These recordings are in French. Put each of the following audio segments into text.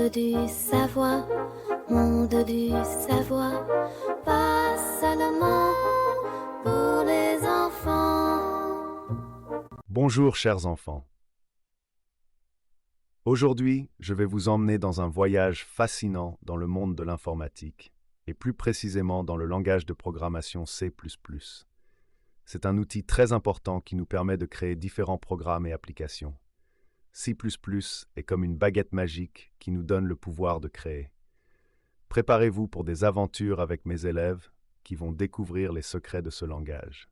du savoir, monde du savoir, pas seulement pour les enfants. Bonjour chers enfants. Aujourd'hui, je vais vous emmener dans un voyage fascinant dans le monde de l'informatique, et plus précisément dans le langage de programmation C++. C'est un outil très important qui nous permet de créer différents programmes et applications. C++ est comme une baguette magique qui nous donne le pouvoir de créer. Préparez-vous pour des aventures avec mes élèves qui vont découvrir les secrets de ce langage.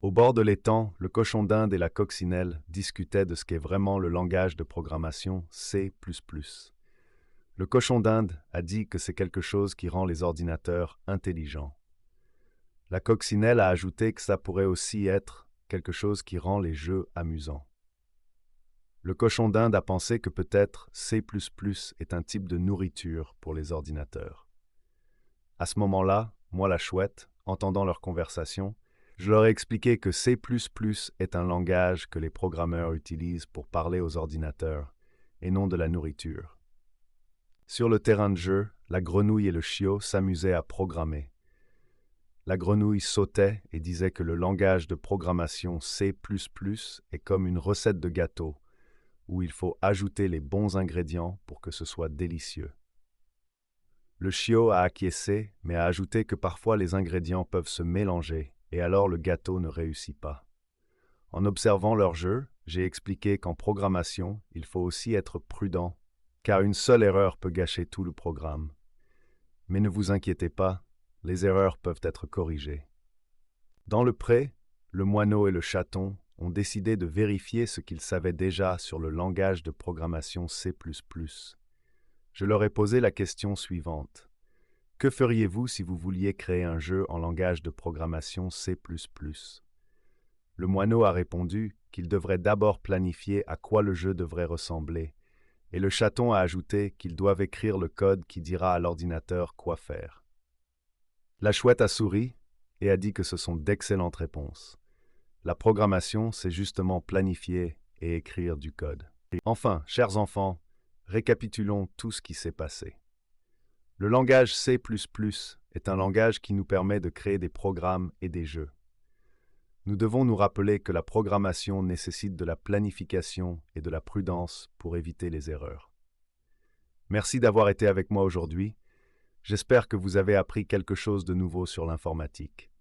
Au bord de l'étang, le cochon d'Inde et la coccinelle discutaient de ce qu'est vraiment le langage de programmation C++. Le cochon d'Inde a dit que c'est quelque chose qui rend les ordinateurs intelligents. La coccinelle a ajouté que ça pourrait aussi être quelque chose qui rend les jeux amusants. Le cochon d'Inde a pensé que peut-être C++ est un type de nourriture pour les ordinateurs. À ce moment-là, moi la chouette, entendant leur conversation, je leur ai expliqué que C++ est un langage que les programmeurs utilisent pour parler aux ordinateurs, et non de la nourriture. Sur le terrain de jeu, la grenouille et le chiot s'amusaient à programmer. La grenouille sautait et disait que le langage de programmation C++ est comme une recette de gâteau, où il faut ajouter les bons ingrédients pour que ce soit délicieux. Le chiot a acquiescé, mais a ajouté que parfois les ingrédients peuvent se mélanger, et alors le gâteau ne réussit pas. En observant leur jeu, j'ai expliqué qu'en programmation, il faut aussi être prudent, car une seule erreur peut gâcher tout le programme. Mais ne vous inquiétez pas, les erreurs peuvent être corrigées. Dans le pré, le moineau et le chaton ont décidé de vérifier ce qu'ils savaient déjà sur le langage de programmation C++. Je leur ai posé la question suivante. Que feriez-vous si vous vouliez créer un jeu en langage de programmation C++? Le moineau a répondu qu'il devrait d'abord planifier à quoi le jeu devrait ressembler, et le chaton a ajouté qu'ils doivent écrire le code qui dira à l'ordinateur quoi faire. La chouette a souri et a dit que ce sont d'excellentes réponses. La programmation, c'est justement planifier et écrire du code. Enfin, chers enfants, récapitulons tout ce qui s'est passé. Le langage C++ est un langage qui nous permet de créer des programmes et des jeux. Nous devons nous rappeler que la programmation nécessite de la planification et de la prudence pour éviter les erreurs. Merci d'avoir été avec moi aujourd'hui. J'espère que vous avez appris quelque chose de nouveau sur l'informatique.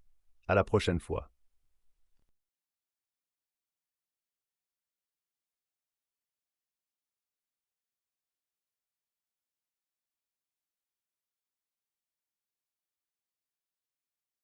À la prochaine fois.